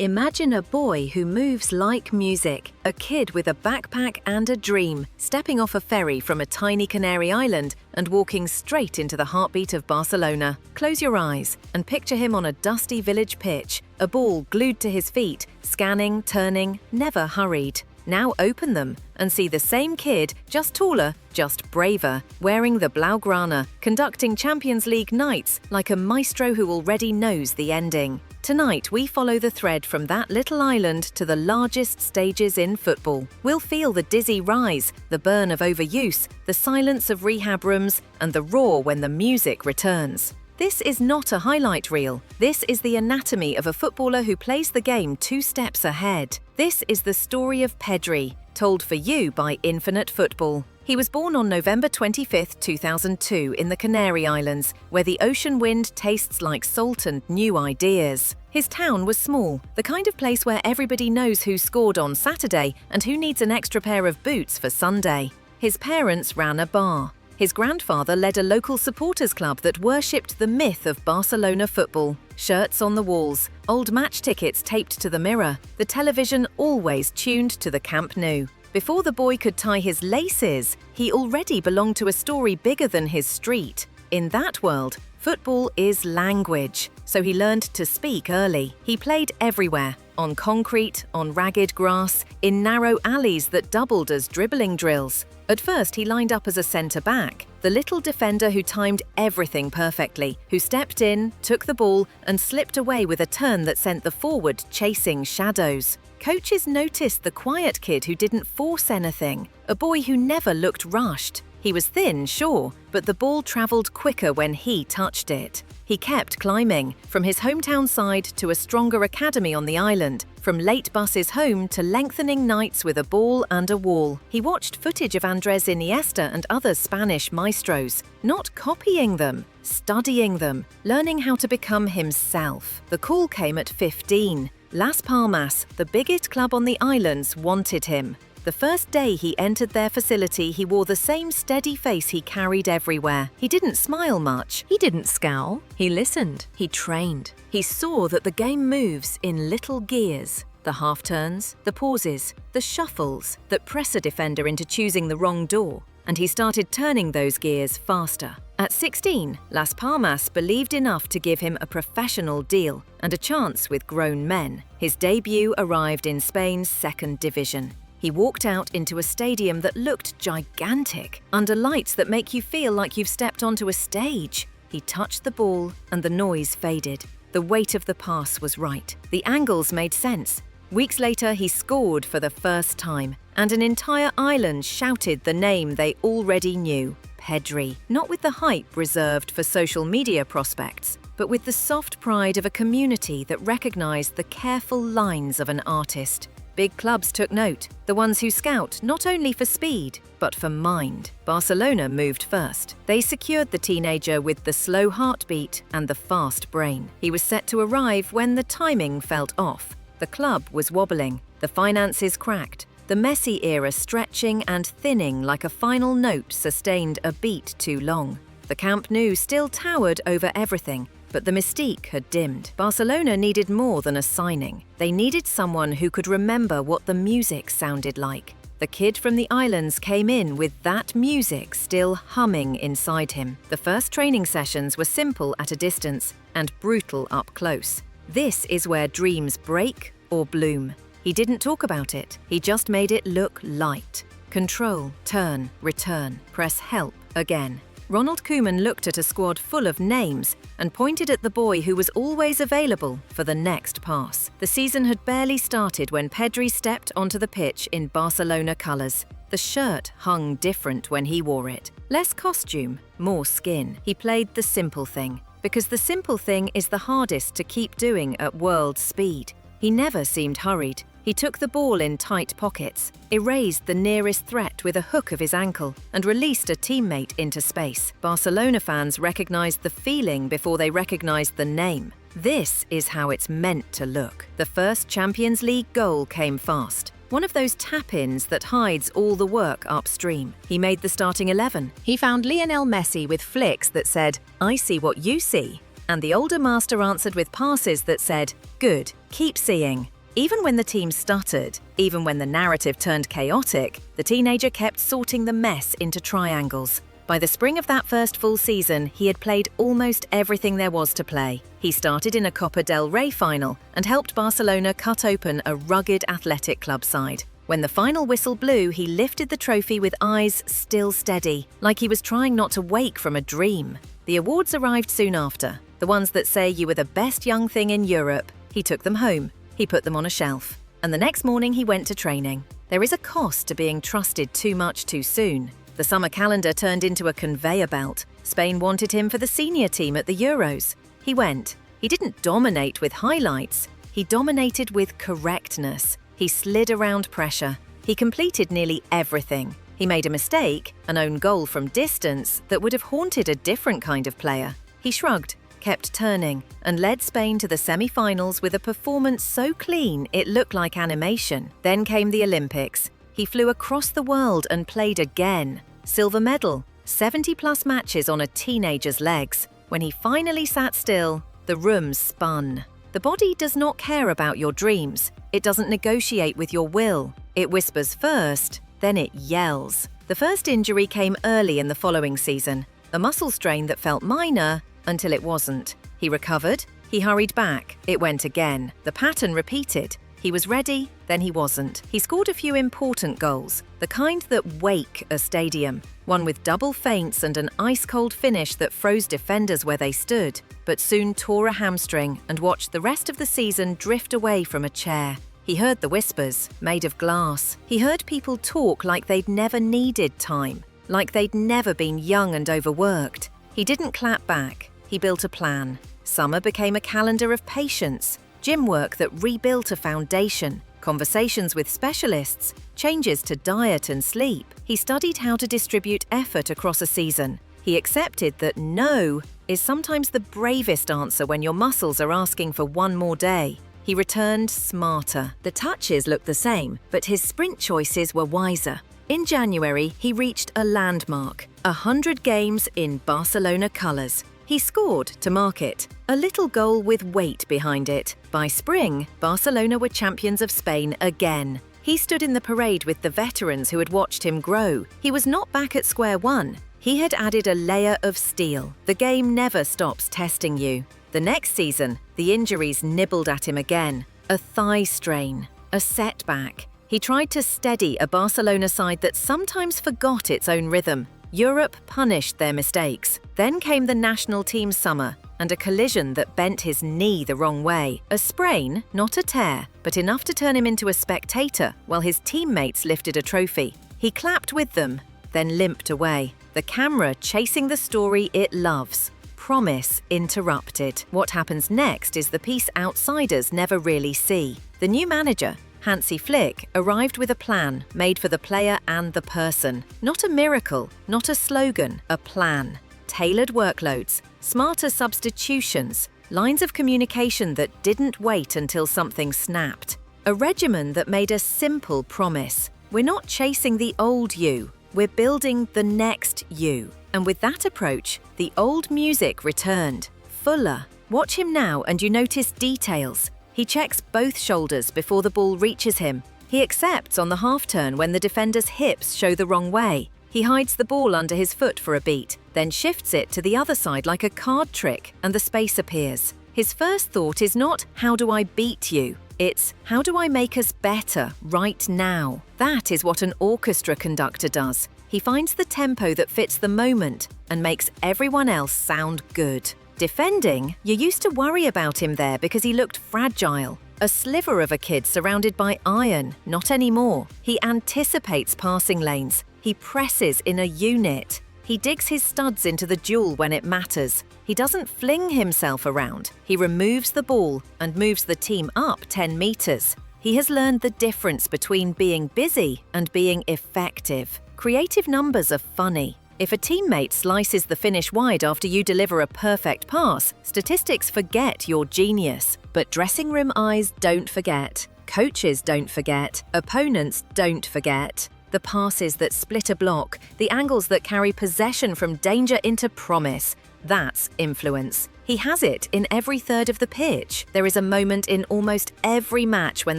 Imagine a boy who moves like music, a kid with a backpack and a dream, stepping off a ferry from a tiny Canary Island and walking straight into the heartbeat of Barcelona. Close your eyes and picture him on a dusty village pitch, a ball glued to his feet, scanning, turning, never hurried. Now open them and see the same kid, just taller, just braver, wearing the Blaugrana, conducting Champions League nights like a maestro who already knows the ending. Tonight, we follow the thread from that little island to the largest stages in football. We'll feel the dizzy rise, the burn of overuse, the silence of rehab rooms, and the roar when the music returns. This is not a highlight reel. This is the anatomy of a footballer who plays the game 2 steps ahead. This is the story of Pedri, told for you by Infinite Football. He was born on November 25, 2002 in the Canary Islands, where the ocean wind tastes like salt and new ideas. His town was small, the kind of place where everybody knows who scored on Saturday and who needs an extra pair of boots for Sunday. His parents ran a bar. His grandfather led a local supporters club that worshipped the myth of Barcelona football. Shirts on the walls, old match tickets taped to the mirror, the television always tuned to the Camp Nou. Before the boy could tie his laces, he already belonged to a story bigger than his street. In that world, football is language, so he learned to speak early. He played everywhere, on concrete, on ragged grass, in narrow alleys that doubled as dribbling drills. At first, he lined up as a centre-back, the little defender who timed everything perfectly, who stepped in, took the ball, and slipped away with a turn that sent the forward chasing shadows. Coaches noticed the quiet kid who didn't force anything, a boy who never looked rushed. He was thin, sure, but the ball travelled quicker when he touched it. He kept climbing, from his hometown side to a stronger academy on the island, from late buses home to lengthening nights with a ball and a wall. He watched footage of Andrés Iniesta and other Spanish maestros, not copying them, studying them, learning how to become himself. The call came at 15. Las Palmas, the biggest club on the islands, wanted him. The first day he entered their facility, he wore the same steady face he carried everywhere. He didn't smile much. He didn't scowl. He listened. He trained. He saw that the game moves in little gears. The half-turns, the pauses, the shuffles that press a defender into choosing the wrong door. And he started turning those gears faster. At 16, Las Palmas believed enough to give him a professional deal and a chance with grown men. His debut arrived in Spain's second division. He walked out into a stadium that looked gigantic, under lights that make you feel like you've stepped onto a stage. He touched the ball and the noise faded. The weight of the pass was right. The angles made sense. Weeks later, he scored for the first time, and an entire island shouted the name they already knew, Pedri. Not with the hype reserved for social media prospects, but with the soft pride of a community that recognized the careful lines of an artist. Big clubs took note, the ones who scout not only for speed, but for mind. Barcelona moved first. They secured the teenager with the slow heartbeat and the fast brain. He was set to arrive when the timing felt off. The club was wobbling, the finances cracked, the Messi era stretching and thinning like a final note sustained a beat too long. The Camp Nou still towered over everything, but the mystique had dimmed. Barcelona needed more than a signing. They needed someone who could remember what the music sounded like. The kid from the islands came in with that music still humming inside him. The first training sessions were simple at a distance and brutal up close. This is where dreams break or bloom. He didn't talk about it. He just made it look light. Control, turn, return, press help again. Ronald Koeman looked at a squad full of names and pointed at the boy who was always available for the next pass. The season had barely started when Pedri stepped onto the pitch in Barcelona colours. The shirt hung different when he wore it. Less costume, more skin. He played the simple thing, because the simple thing is the hardest to keep doing at world speed. He never seemed hurried. He took the ball in tight pockets, erased the nearest threat with a hook of his ankle, and released a teammate into space. Barcelona fans recognized the feeling before they recognized the name. This is how it's meant to look. The first Champions League goal came fast. One of those tap-ins that hides all the work upstream. He made the starting 11. He found Lionel Messi with flicks that said, "I see what you see." And the older master answered with passes that said, "Good, keep seeing." Even when the team stuttered, even when the narrative turned chaotic, the teenager kept sorting the mess into triangles. By the spring of that first full season, he had played almost everything there was to play. He started in a Copa del Rey final and helped Barcelona cut open a rugged athletic club side. When the final whistle blew, he lifted the trophy with eyes still steady, like he was trying not to wake from a dream. The awards arrived soon after, the ones that say you were the best young thing in Europe. He took them home. He put them on a shelf. And the next morning he went to training. There is a cost to being trusted too much too soon. The summer calendar turned into a conveyor belt. Spain wanted him for the senior team at the Euros. He went. He didn't dominate with highlights. He dominated with correctness. He slid around pressure. He completed nearly everything. He made a mistake, an own goal from distance, that would have haunted a different kind of player. He shrugged, kept turning, and led Spain to the semi-finals with a performance so clean it looked like animation. Then came the Olympics. He flew across the world and played again. Silver medal, 70-plus matches on a teenager's legs. When he finally sat still, the room spun. The body does not care about your dreams. It doesn't negotiate with your will. It whispers first, then it yells. The first injury came early in the following season, a muscle strain that felt minor until it wasn't. He recovered, he hurried back, it went again. The pattern repeated. He was ready, then he wasn't. He scored a few important goals, the kind that wake a stadium, one with double feints and an ice-cold finish that froze defenders where they stood, but soon tore a hamstring and watched the rest of the season drift away from a chair. He heard the whispers, made of glass. He heard people talk like they'd never needed time, like they'd never been young and overworked. He didn't clap back. He built a plan. Summer became a calendar of patience, gym work that rebuilt a foundation, conversations with specialists, changes to diet and sleep. He studied how to distribute effort across a season. He accepted that no is sometimes the bravest answer when your muscles are asking for one more day. He returned smarter. The touches looked the same, but his sprint choices were wiser. In January, he reached a landmark, 100 games in Barcelona colours. He scored to mark it, a little goal with weight behind it. By spring, Barcelona were champions of Spain again. He stood in the parade with the veterans who had watched him grow. He was not back at square one. He had added a layer of steel. The game never stops testing you. The next season, the injuries nibbled at him again. A thigh strain, a setback. He tried to steady a Barcelona side that sometimes forgot its own rhythm. Europe punished their mistakes. Then came the national team summer and a collision that bent his knee the wrong way. A sprain, not a tear, but enough to turn him into a spectator while his teammates lifted a trophy. He clapped with them, then limped away. The camera chasing the story it loves. Promise interrupted. What happens next is the piece outsiders never really see. The new manager, Hansi Flick, arrived with a plan made for the player and the person. Not a miracle, not a slogan, a plan. Tailored workloads, smarter substitutions, lines of communication that didn't wait until something snapped. A regimen that made a simple promise. We're not chasing the old you, we're building the next you. And with that approach, the old music returned, fuller. Watch him now and you notice details. He checks both shoulders before the ball reaches him. He accepts on the half-turn when the defender's hips show the wrong way. He hides the ball under his foot for a beat, then shifts it to the other side like a card trick, and the space appears. His first thought is not, how do I beat you? It's, how do I make us better right now? That is what an orchestra conductor does. He finds the tempo that fits the moment and makes everyone else sound good. Defending, you used to worry about him there because he looked fragile. A sliver of a kid surrounded by iron, not anymore. He anticipates passing lanes. He presses in a unit. He digs his studs into the duel when it matters. He doesn't fling himself around. He removes the ball and moves the team up 10 meters. He has learned the difference between being busy and being effective. Creative numbers are funny. If a teammate slices the finish wide after you deliver a perfect pass, statistics forget your genius. But dressing room eyes don't forget. Coaches don't forget. Opponents don't forget. The passes that split a block, the angles that carry possession from danger into promise. That's influence. He has it in every third of the pitch. There is a moment in almost every match when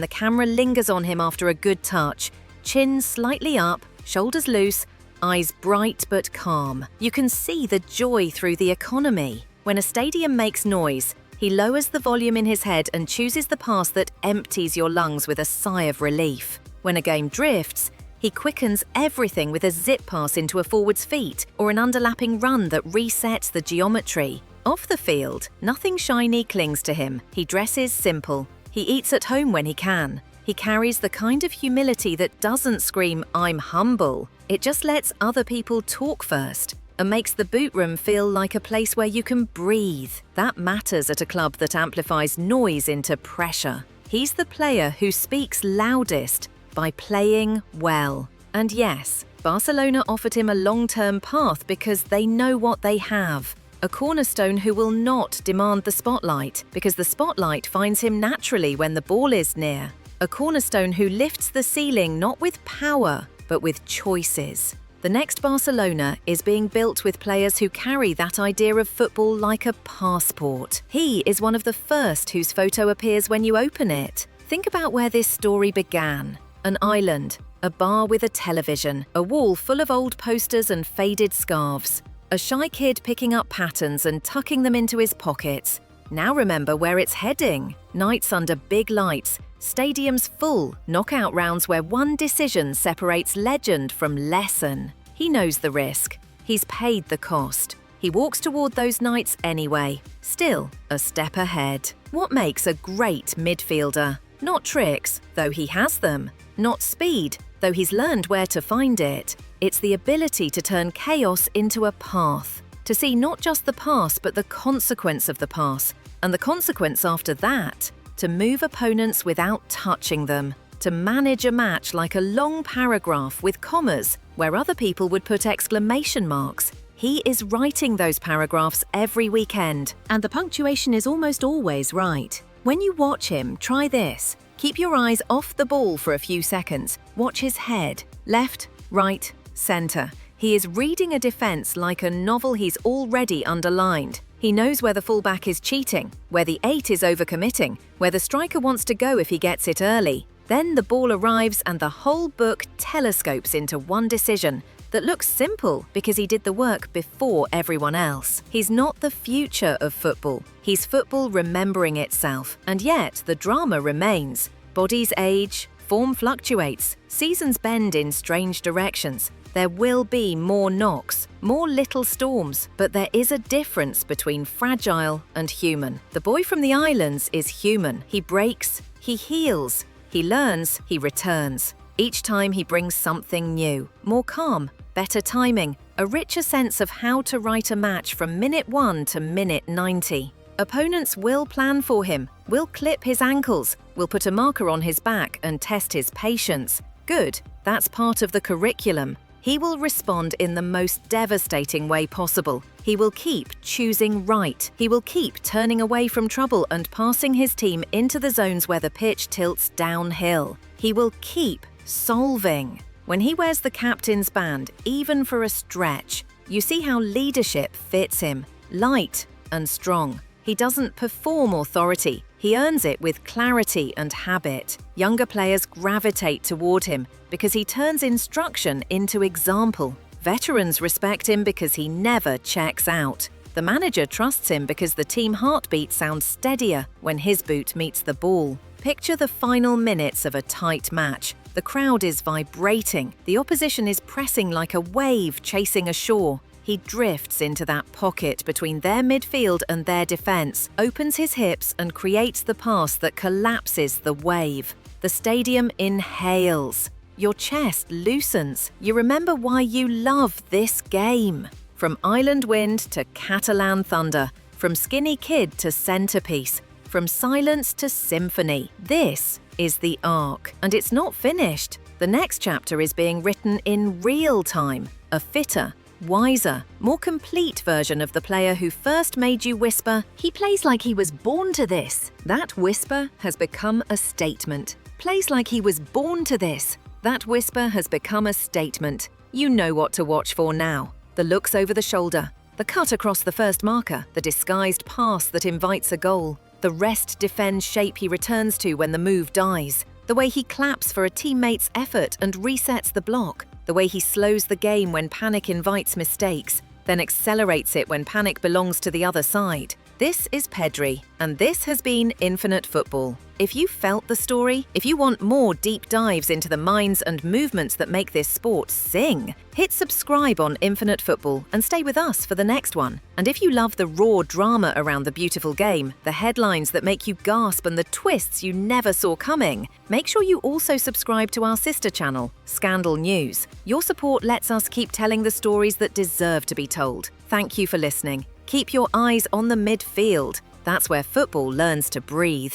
the camera lingers on him after a good touch. Chin slightly up, shoulders loose, eyes bright but calm. You can see the joy through the economy. When a stadium makes noise, he lowers the volume in his head and chooses the pass that empties your lungs with a sigh of relief. When a game drifts, he quickens everything with a zip pass into a forward's feet or an underlapping run that resets the geometry. Off the field, nothing shiny clings to him. He dresses simple. He eats at home when he can. He carries the kind of humility that doesn't scream, "I'm humble." It just lets other people talk first and makes the boot room feel like a place where you can breathe. That matters at a club that amplifies noise into pressure. He's the player who speaks loudest by playing well. And yes, Barcelona offered him a long-term path because they know what they have. A cornerstone who will not demand the spotlight because the spotlight finds him naturally when the ball is near. A cornerstone who lifts the ceiling not with power, but with choices. The next Barcelona is being built with players who carry that idea of football like a passport. He is one of the first whose photo appears when you open it. Think about where this story began. An island, a bar with a television, a wall full of old posters and faded scarves. A shy kid picking up patterns and tucking them into his pockets. Now remember where it's heading. Nights under big lights, stadiums full, knockout rounds where one decision separates legend from lesson. He knows the risk. He's paid the cost. He walks toward those nights anyway, still a step ahead. What makes a great midfielder? Not tricks, though he has them. Not speed, though he's learned where to find it. It's the ability to turn chaos into a path. To see not just the pass, but the consequence of the pass. And the consequence after that. To move opponents without touching them. To manage a match like a long paragraph with commas where other people would put exclamation marks. He is writing those paragraphs every weekend. And the punctuation is almost always right. When you watch him, try this. Keep your eyes off the ball for a few seconds. Watch his head. Left, right, center. He is reading a defense like a novel he's already underlined. He knows where the fullback is cheating, where the 8 is overcommitting, where the striker wants to go if he gets it early. Then the ball arrives and the whole book telescopes into one decision that looks simple because he did the work before everyone else. He's not the future of football. He's football remembering itself. And yet the drama remains. Bodies age, form fluctuates, seasons bend in strange directions. There will be more knocks, more little storms, but there is a difference between fragile and human. The boy from the islands is human. He breaks, he heals, he learns, he returns. Each time he brings something new, more calm, better timing, a richer sense of how to write a match from minute 1 to minute 90. Opponents will plan for him, will clip his ankles, will put a marker on his back and test his patience. Good, that's part of the curriculum. He will respond in the most devastating way possible. He will keep choosing right. He will keep turning away from trouble and passing his team into the zones where the pitch tilts downhill. He will keep solving. When he wears the captain's band, even for a stretch, you see how leadership fits him. Light and strong. He doesn't perform authority. He earns it with clarity and habit. Younger players gravitate toward him because he turns instruction into example. Veterans respect him because he never checks out. The manager trusts him because the team heartbeat sounds steadier when his boot meets the ball. Picture the final minutes of a tight match. The crowd is vibrating. The opposition is pressing like a wave chasing a shore. He drifts into that pocket between their midfield and their defense, opens his hips and creates the pass that collapses the wave. The stadium inhales. Your chest loosens. You remember why you love this game. From island wind to Catalan thunder, from skinny kid to centerpiece, from silence to symphony. This is the arc, and it's not finished. The next chapter is being written in real time, a fitter, wiser, more complete version of the player who first made you whisper, "He plays like he was born to this." That whisper has become a statement. Plays like he was born to this. That whisper has become a statement. You know what to watch for now. The looks over the shoulder, The cut across the first marker, the disguised pass that invites a goal, the rest-defend shape he returns to when the move dies, the way he claps for a teammate's effort and resets the block, the way he slows the game when panic invites mistakes, then accelerates it when panic belongs to the other side. This is Pedri, and this has been Infinite Football. If you felt the story, if you want more deep dives into the minds and movements that make this sport sing, hit subscribe on Infinite Football and stay with us for the next one. And if you love the raw drama around the beautiful game, the headlines that make you gasp and the twists you never saw coming, make sure you also subscribe to our sister channel, Scandal News. Your support lets us keep telling the stories that deserve to be told. Thank you for listening. Keep your eyes on the midfield. That's where football learns to breathe.